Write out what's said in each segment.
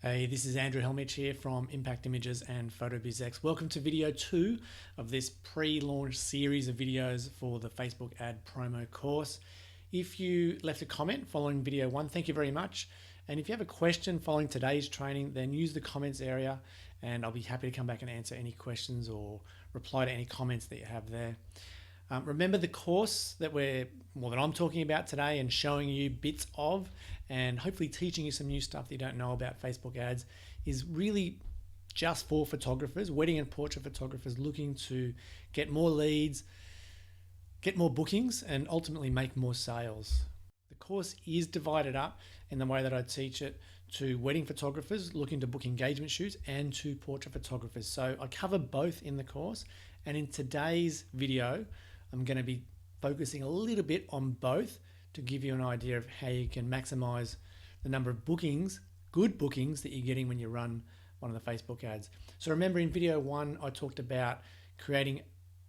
Hey, this is Andrew Helmich here from Impact Images and PhotoBizX. Welcome to video 2 of this pre-launch series of videos for the Facebook ad promo course. If you left a comment following video 1, thank you very much. And if you have a question following today's training, then use the comments area and I'll be happy to come back and answer any questions or reply to any comments that you have there. Remember the course that I'm talking about today and showing you bits of and hopefully teaching you some new stuff that you don't know about Facebook ads is really just for photographers, wedding and portrait photographers looking to get more leads, get more bookings and ultimately make more sales. The course is divided up in the way that I teach it to wedding photographers looking to book engagement shoots and to portrait photographers. So I cover both in the course, and in today's video I'm going to be focusing a little bit on both to give you an idea of how you can maximize the number of bookings, good bookings that you're getting when you run one of the Facebook ads. So remember in video 1, I talked about creating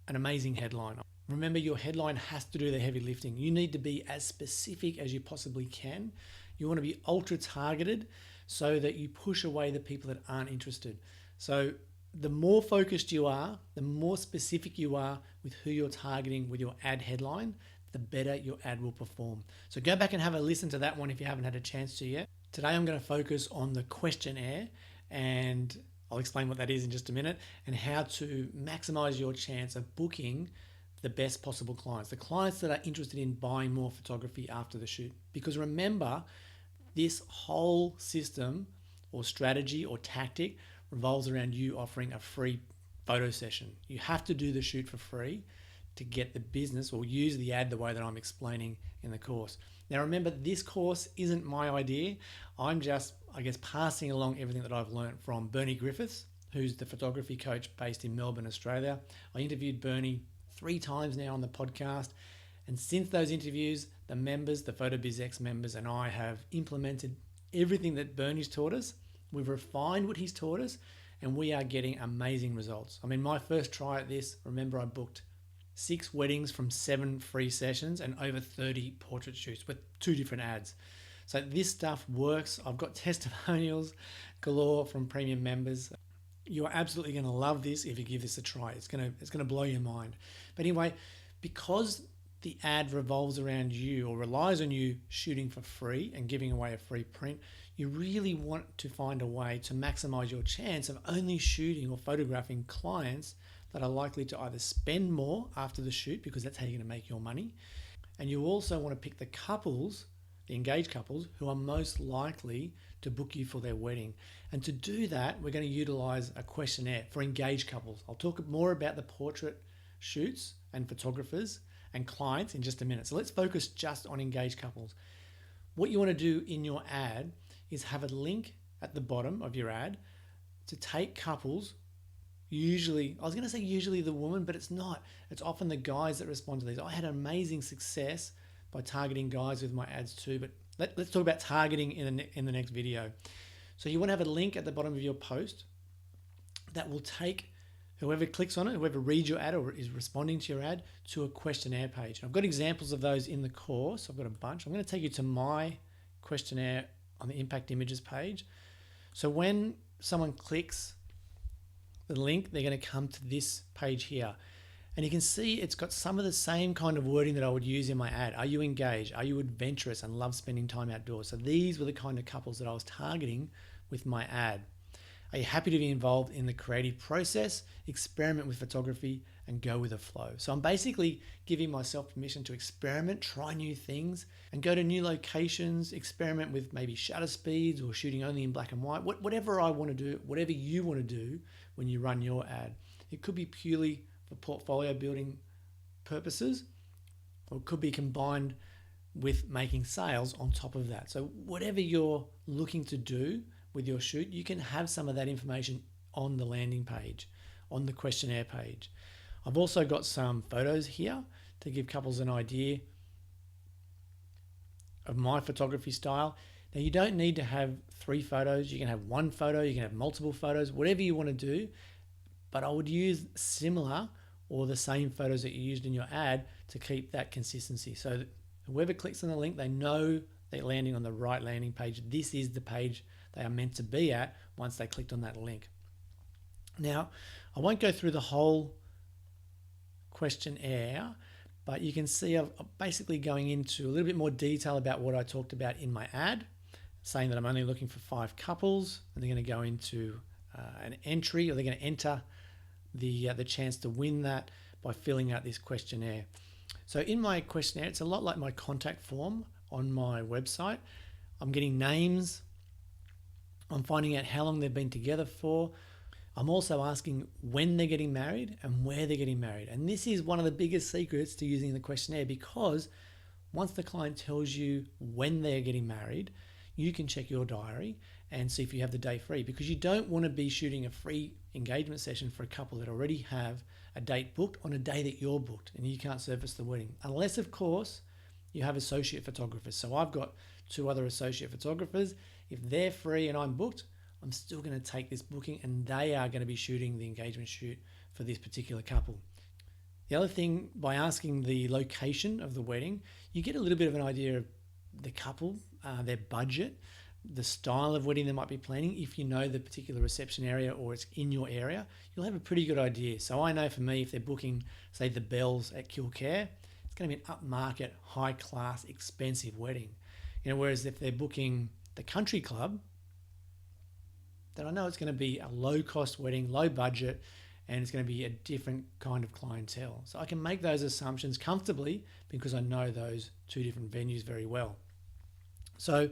an amazing headline. Remember, your headline has to do the heavy lifting. You need to be as specific as you possibly can. You want to be ultra targeted so that you push away the people that aren't interested. So the more focused you are, the more specific you are with who you're targeting with your ad headline, the better your ad will perform. So go back and have a listen to that one if you haven't had a chance to yet. Today I'm going to focus on the questionnaire, and I'll explain what that is in just a minute, and how to maximize your chance of booking the best possible clients, the clients that are interested in buying more photography after the shoot. Because remember, this whole system or strategy or tactic revolves around you offering a free photo session. You have to do the shoot for free to get the business or use the ad the way that I'm explaining in the course. Now remember, this course isn't my idea. I'm just, passing along everything that I've learned from Bernie Griffiths, who's the photography coach based in Melbourne, Australia. I interviewed Bernie 3 times now on the podcast. And since those interviews, the members, the PhotoBizX members and I have implemented everything that Bernie's taught us. We've refined what he's taught us and we are getting amazing results. I mean, my first try at this, remember I booked 6 weddings from 7 free sessions and over 30 portrait shoots with 2 different ads. So this stuff works. I've got testimonials galore from premium members. You're absolutely going to love this if you give this a try. It's going to blow your mind. But anyway, because the ad revolves around you or relies on you shooting for free and giving away a free print, you really want to find a way to maximize your chance of only shooting or photographing clients that are likely to either spend more after the shoot, because that's how you're going to make your money. And you also want to pick the couples, the engaged couples, who are most likely to book you for their wedding. And to do that, we're going to utilize a questionnaire for engaged couples. I'll talk more about the portrait shoots and photographers and clients in just a minute. So let's focus just on engaged couples. What you want to do in your ad is have a link at the bottom of your ad to take couples. Usually, I was going to say usually the woman, but it's not. It's often the guys that respond to these. I had amazing success by targeting guys with my ads too, but let's talk about targeting in the next video. So you want to have a link at the bottom of your post that will take whoever clicks on it, whoever reads your ad or is responding to your ad, to a questionnaire page. And I've got examples of those in the course. I've got a bunch. I'm going to take you to my questionnaire on the Impact Images page. So when someone clicks the link, they're going to come to this page here. And you can see it's got some of the same kind of wording that I would use in my ad. Are you engaged? Are you adventurous and love spending time outdoors? So these were the kind of couples that I was targeting with my ad. Are you happy to be involved in the creative process, experiment with photography, and go with the flow? So I'm basically giving myself permission to experiment, try new things, and go to new locations, experiment with maybe shutter speeds or shooting only in black and white, whatever I want to do, whatever you want to do when you run your ad. It could be purely for portfolio building purposes, or it could be combined with making sales on top of that. So whatever you're looking to do with your shoot, you can have some of that information on the landing page, on the questionnaire page. I've also got some photos here to give couples an idea of my photography style. Now you don't need to have 3 photos. You can have 1 photo, you can have multiple photos, whatever you want to do. But I would use similar or the same photos that you used in your ad to keep that consistency. So that whoever clicks on the link, they know they're landing on the right landing page. This is the page they are meant to be at once they clicked on that link. Now, I won't go through the whole questionnaire, but you can see I'm basically going into a little bit more detail about what I talked about in my ad, saying that I'm only looking for 5 couples, and they're going to go into an entry, or they're going to enter the chance to win that by filling out this questionnaire. So in my questionnaire, it's a lot like my contact form on my website. I'm getting names. I'm finding out how long they've been together for. I'm also asking when they're getting married and where they're getting married. And this is one of the biggest secrets to using the questionnaire, because once the client tells you when they're getting married, you can check your diary and see if you have the day free, because you don't want to be shooting a free engagement session for a couple that already have a date booked on a day that you're booked and you can't service the wedding. Unless, of course, you have associate photographers. So I've got 2 other associate photographers. If they're free and I'm booked, I'm still going to take this booking, and they are going to be shooting the engagement shoot for this particular couple. The other thing, by asking the location of the wedding, you get a little bit of an idea of the couple, their budget, the style of wedding they might be planning. If you know the particular reception area or it's in your area, you'll have a pretty good idea. So I know for me, if they're booking, say, the Bells at Kilcare, it's going to be an upmarket, high-class, expensive wedding. Whereas if they're booking the Country Club, then I know it's going to be a low-cost wedding, low budget, and it's going to be a different kind of clientele. So I can make those assumptions comfortably because I know those 2 different venues very well. So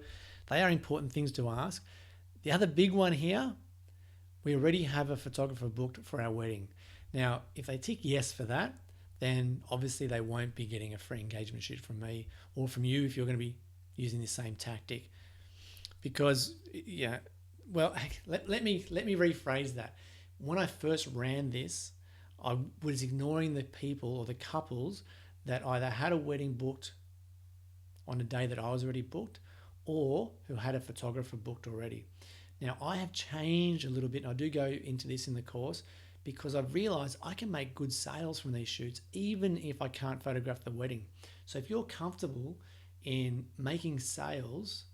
they are important things to ask. The other big one here, we already have a photographer booked for our wedding. Now, if they tick yes for that, then obviously they won't be getting a free engagement shoot from me or from you if you're going to be using the same tactic. Because, let me rephrase that. When I first ran this, I was ignoring the people or the couples that either had a wedding booked on a day that I was already booked, or who had a photographer booked already. Now, I have changed a little bit, and I do go into this in the course, because I've realized I can make good sales from these shoots, even if I can't photograph the wedding. So if you're comfortable in making sales,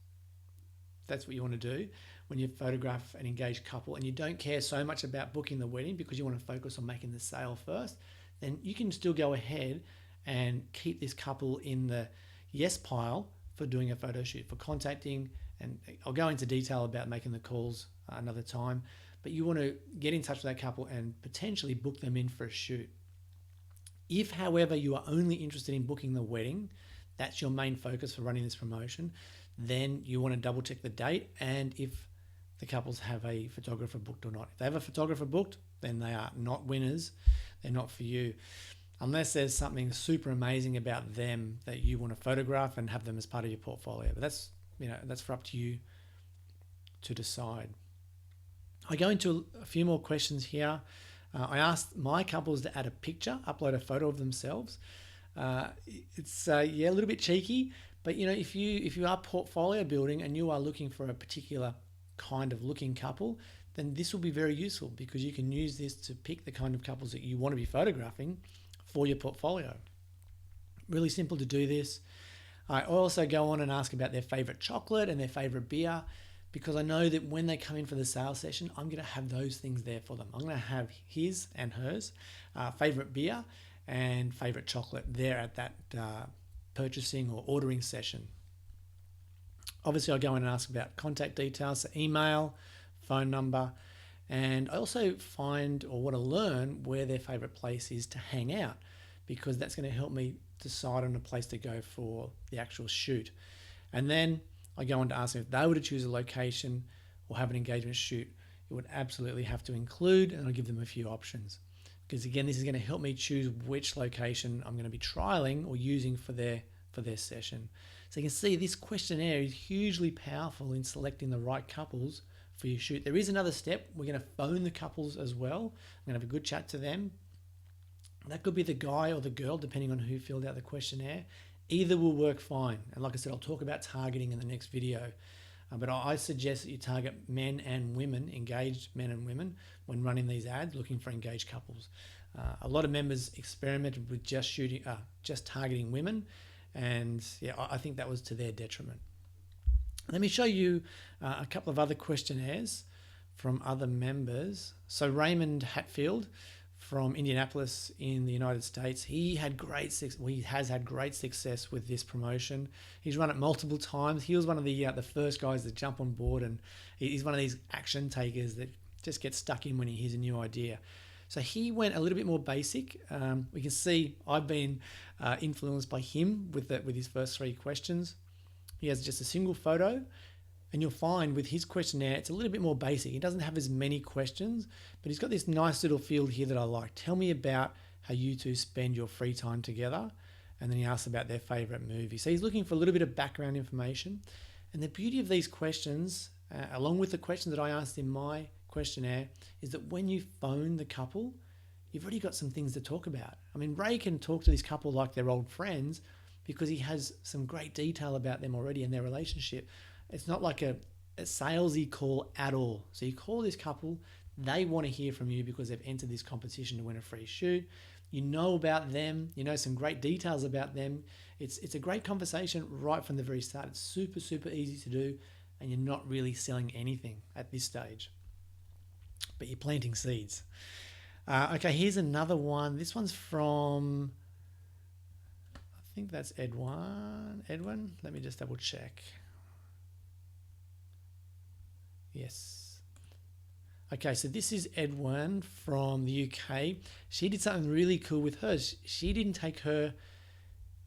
if that's what you want to do, when you photograph an engaged couple and you don't care so much about booking the wedding because you want to focus on making the sale first, then you can still go ahead and keep this couple in the yes pile for doing a photo shoot, for contacting, and I'll go into detail about making the calls another time, but you want to get in touch with that couple and potentially book them in for a shoot. If, however, you are only interested in booking the wedding, that's your main focus for running this promotion, then you want to double check the date and if the couples have a photographer booked or not. If they have a photographer booked, then they are not winners. They're not for you. Unless there's something super amazing about them that you want to photograph and have them as part of your portfolio. But that's for up to you to decide. I go into a few more questions here. I asked my couples to add a picture, upload a photo of themselves. It's a little bit cheeky, but if you are portfolio building and you are looking for a particular kind of looking couple, then this will be very useful because you can use this to pick the kind of couples that you want to be photographing for your portfolio. Really simple to do this. I also go on and ask about their favorite chocolate and their favorite beer, because I know that when they come in for the sales session, I'm going to have those things there for them. I'm going to have his and hers favorite beer and favorite chocolate there at that purchasing or ordering session. Obviously, I go in and ask about contact details, so email, phone number, and I also find or want to learn where their favorite place is to hang out, because that's going to help me decide on a place to go for the actual shoot. And then I go on to ask them if they were to choose a location or have an engagement shoot, it would absolutely have to include, and I'll give them a few options. Because again, this is going to help me choose which location I'm going to be trialing or using for their session. So you can see this questionnaire is hugely powerful in selecting the right couples for your shoot. There is another step. We're going to phone the couples as well. I'm going to have a good chat to them. That could be the guy or the girl, depending on who filled out the questionnaire. Either will work fine. And like I said, I'll talk about targeting in the next video. But I suggest that you target men and women, engaged men and women, when running these ads, looking for engaged couples. A lot of members experimented with just targeting women, and I think that was to their detriment. Let me show you a couple of other questionnaires from other members. So Raymond Hatfield from Indianapolis in the United States, he has had great success with this promotion. He's run it multiple times. He was one of the first guys to jump on board, and he's one of these action takers that just gets stuck in when he hears a new idea. So he went a little bit more basic. We can see I've been influenced by him with his first 3 questions. He has just a single photo, and you'll find with his questionnaire, it's a little bit more basic. He doesn't have as many questions, but he's got this nice little field here that I like. Tell me about how you two spend your free time together. And then he asks about their favorite movie. So he's looking for a little bit of background information. And the beauty of these questions, along with the questions that I asked in my questionnaire, is that when you phone the couple, you've already got some things to talk about. I mean, Ray can talk to this couple like they're old friends because he has some great detail about them already in their relationship. It's not like a salesy call at all. So you call this couple, they want to hear from you because they've entered this competition to win a free shoot. You know about them, you know some great details about them. It's a great conversation right from the very start. It's super, super easy to do, and you're not really selling anything at this stage, but you're planting seeds. Okay, here's another one. This one's from, I think that's Edwin. Let me just double check. Yes. Okay, so this is Edwin from the UK. She did something really cool with hers. She didn't take her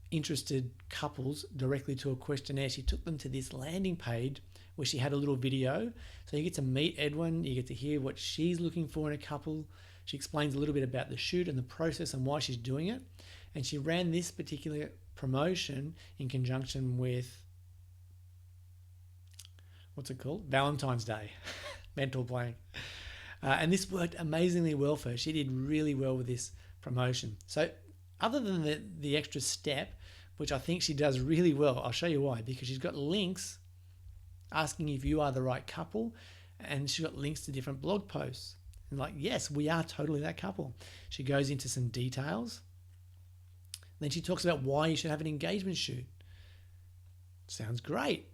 interested couples directly to a questionnaire. She took them to this landing page where she had a little video. So you get to meet Edwin. You get to hear what she's looking for in a couple. She explains a little bit about the shoot and the process and why she's doing it. And she ran this particular promotion in conjunction with, what's it called? Valentine's Day. Mental blank. And this worked amazingly well for her. She did really well with this promotion. So other than the extra step, which I think she does really well, I'll show you why. Because she's got links asking if you are the right couple, and she's got links to different blog posts. And like, yes, we are totally that couple. She goes into some details. Then she talks about why you should have an engagement shoot. Sounds great.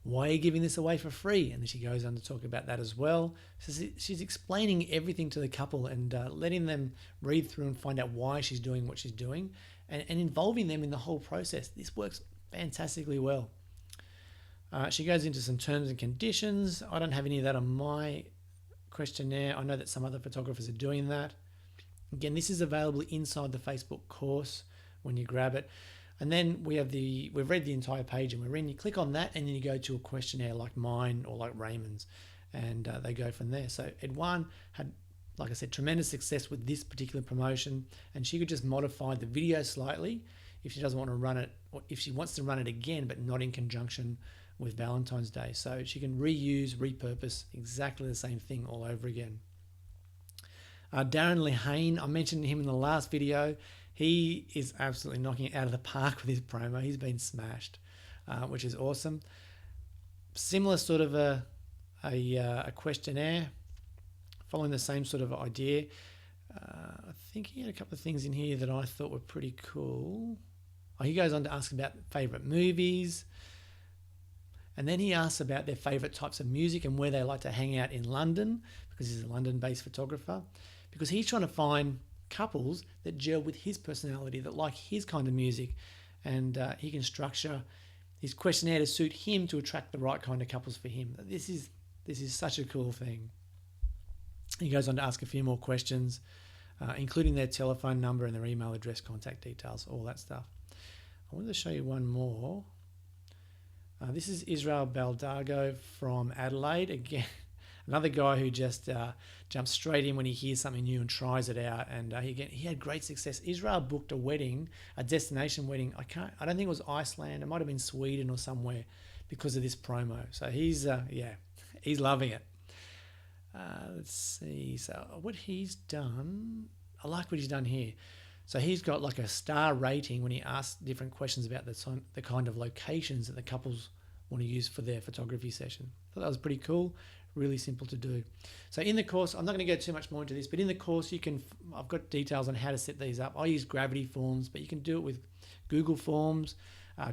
Why are you giving this away for free? And then she goes on to talk about that as well. So she's explaining everything to the couple and letting them read through and find out why she's doing what she's doing, and involving them in the whole process. This works fantastically well. She goes into some terms and conditions. I don't have any of that on my questionnaire. I know that some other photographers are doing that. Again, this is available inside the Facebook course when you grab it. And then we've read the entire page and we're in. You click on that and then you go to a questionnaire like mine or like Raymond's, and they go from there. So Edwan had, like I said, tremendous success with this particular promotion, and she could just modify the video slightly if she doesn't want to run it, or if she wants to run it again, but not in conjunction with Valentine's Day. So she can reuse, repurpose exactly the same thing all over again. Darren Lehane, I mentioned him in the last video. He is absolutely knocking it out of the park with his promo. He's been smashed, which is awesome. Similar sort of a questionnaire, following the same sort of idea. I think he had a couple of things in here that I thought were pretty cool. He goes on to ask about favourite movies. And then he asks about their favourite types of music and where they like to hang out in London, because he's a London-based photographer. Because he's trying to find couples that gel with his personality, that like his kind of music, and he can structure his questionnaire to suit him to attract the right kind of couples for him. This is such a cool thing. He goes on to ask a few more questions, including their telephone number and their email address, contact details, all that stuff. I wanted to show you one more. This is Israel Baldago from Adelaide. Again, another guy who just jumps straight in when he hears something new and tries it out. And he had great success. Israel booked a wedding, a destination wedding. I don't think it was Iceland. It might have been Sweden or somewhere because of this promo. So he's loving it. Let's see. So what he's done, I like what he's done here. So he's got like a star rating when he asks different questions about the kind of locations that the couples want to use for their photography session. I thought that was pretty cool, really simple to do. So in the course, I'm not going to go too much more into this, but in the course I've got details on how to set these up. I use Gravity Forms, but you can do it with Google Forms.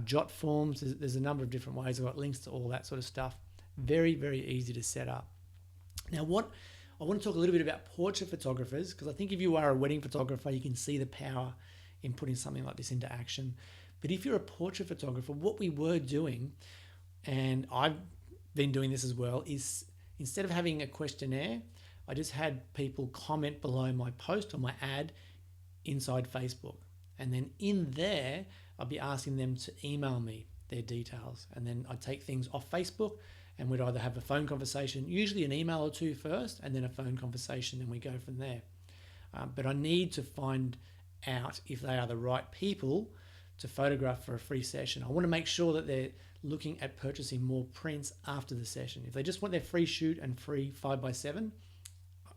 jot forms. There's a number of different ways. I've got links to all that sort of stuff. Very, very easy to set up. Now, I want to talk a little bit about portrait photographers, because I think if you are a wedding photographer, you can see the power in putting something like this into action. But if you're a portrait photographer, what we were doing, and I've been doing this as well, is instead of having a questionnaire, I just had people comment below my post or my ad inside Facebook. And then in there, I'd be asking them to email me their details. And then I'd take things off Facebook and we'd either have a phone conversation, usually an email or two first, and then a phone conversation, and we go from there. But I need to find out if they are the right people to photograph for a free session. I want to make sure that they're looking at purchasing more prints after the session. If they just want their free shoot and free 5x7,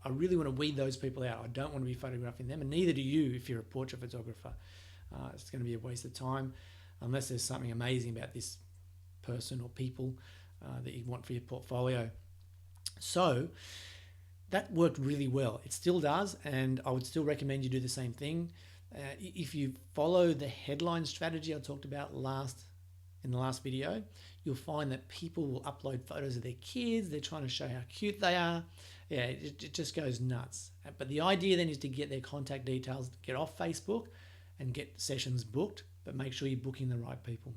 I really want to weed those people out. I don't want to be photographing them, and neither do you if you're a portrait photographer. It's going to be a waste of time unless there's something amazing about this person or people that you want for your portfolio. So that worked really well. It still does, and I would still recommend you do the same thing. If you follow the headline strategy I talked about in the last video, you'll find that people will upload photos of their kids. They're trying to show how cute they are. Yeah, it just goes nuts. But the idea then is to get their contact details, get off Facebook and get sessions booked, but make sure you're booking the right people.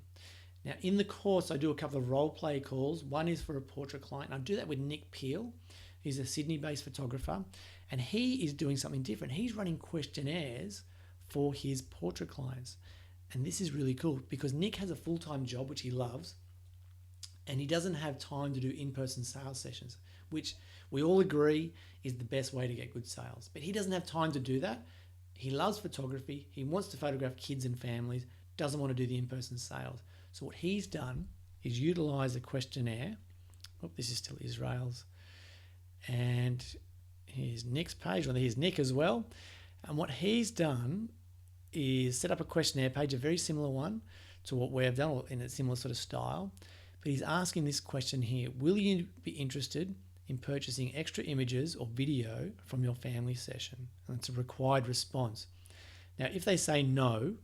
Now, in the course, I do a couple of role play calls. One is for a portrait client. I do that with Nick Peel. He's a Sydney-based photographer, and he is doing something different. He's running questionnaires for his portrait clients. And this is really cool because Nick has a full-time job, which he loves, and he doesn't have time to do in-person sales sessions, which we all agree is the best way to get good sales. But he doesn't have time to do that. He loves photography. He wants to photograph kids and families, doesn't want to do the in-person sales. So what he's done is utilize a questionnaire. Oh, this is still Israel's. And here's Nick's page. Well, here's Nick as well. And what he's done is set up a questionnaire page, a very similar one to what we've done, in a similar sort of style. But he's asking this question here: will you be interested in purchasing extra images or video from your family session? And it's a required response. Now, if they say no,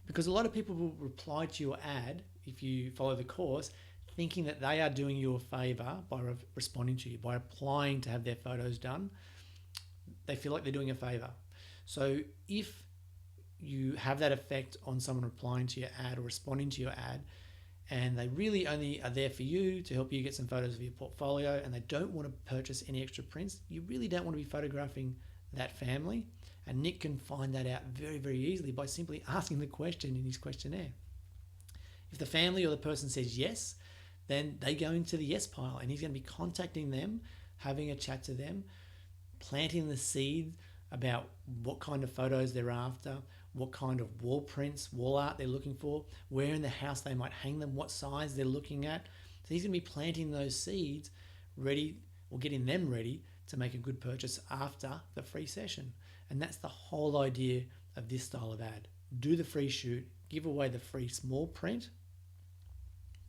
because a lot of people will reply to your ad, if you follow the course, thinking that they are doing you a favor by responding to you, by applying to have their photos done. They feel like they're doing a favor. So if you have that effect on someone replying to your ad or responding to your ad, and they really only are there for you to help you get some photos of your portfolio, and they don't want to purchase any extra prints, you really don't want to be photographing that family. And Nick can find that out very, very easily by simply asking the question in his questionnaire. If the family or the person says yes, then they go into the yes pile, and he's going to be contacting them, having a chat to them, planting the seed about what kind of photos they're after, what kind of wall prints, wall art they're looking for, where in the house they might hang them, what size they're looking at. So he's going to be planting those seeds ready, or getting them ready to make a good purchase after the free session. And that's the whole idea of this style of ad. Do the free shoot, give away the free small print,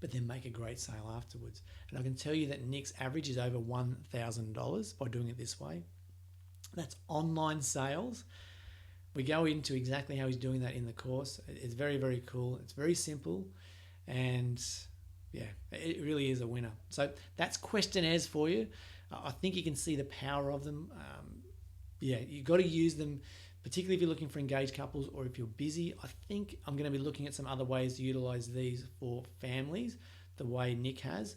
but then make a great sale afterwards. And I can tell you that Nick's average is over $1,000 by doing it this way. That's online sales. We go into exactly how he's doing that in the course. It's very, very cool. It's very simple. And yeah, it really is a winner. So that's questionnaires for you. I think you can see the power of them. Yeah, you've got to use them, particularly if you're looking for engaged couples or if you're busy. I think I'm going to be looking at some other ways to utilize these for families, the way Nick has,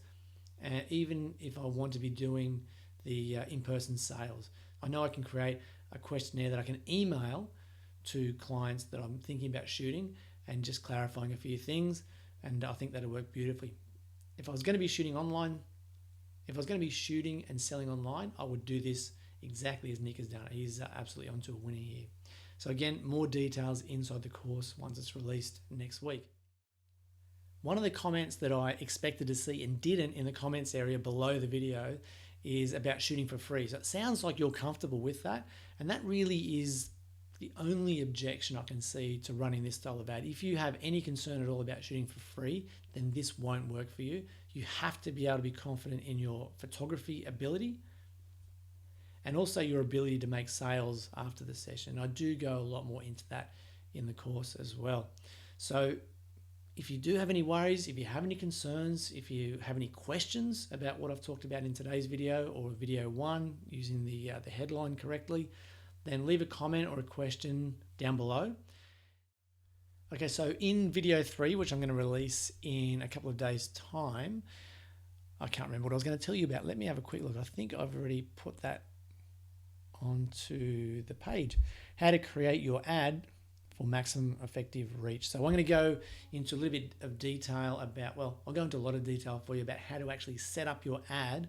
even if I want to be doing the in-person sales. I know I can create a questionnaire that I can email to clients that I'm thinking about shooting and just clarifying a few things, and I think that'll work beautifully. If I was going to be shooting online, if I was going to be shooting and selling online, I would do this exactly as Nick has done. He's absolutely onto a winner here. So again, more details inside the course once it's released next week. One of the comments that I expected to see and didn't in the comments area below the video is about shooting for free. So it sounds like you're comfortable with that, and that really is the only objection I can see to running this style of ad. If you have any concern at all about shooting for free, then this won't work for you. You have to be able to be confident in your photography ability and also your ability to make sales after the session. I do go a lot more into that in the course as well. So If you do have any worries, if you have any concerns, if you have any questions about what I've talked about in today's video or video 1 using the headline correctly, then leave a comment or a question down below. Okay, so in video 3, which I'm going to release in a couple of days' time, I can't remember what I was going to tell you about. Let me have a quick look. I think I've already put that onto the page. How to create your ad for maximum effective reach. So I'm going to go into a little bit of detail about, well, I'll go into a lot of detail for you about how to actually set up your ad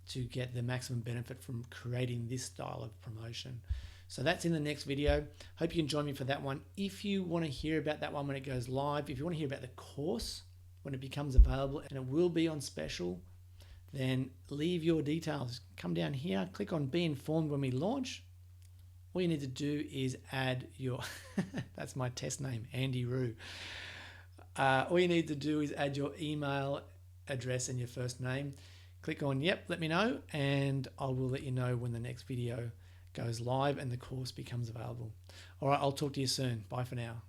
to get the maximum benefit from creating this style of promotion. So that's in the next video. Hope you can join me for that one. If you want to hear about that one when it goes live, if you want to hear about the course when it becomes available, and it will be on special, then leave your details. Come down here, click on Be Informed when we launch. All you need to do is add your, that's my test name, Andy Roo. All you need to do is add your email address and your first name. Click on Yep, let me know, and I will let you know when the next video goes live and the course becomes available. All right, I'll talk to you soon. Bye for now.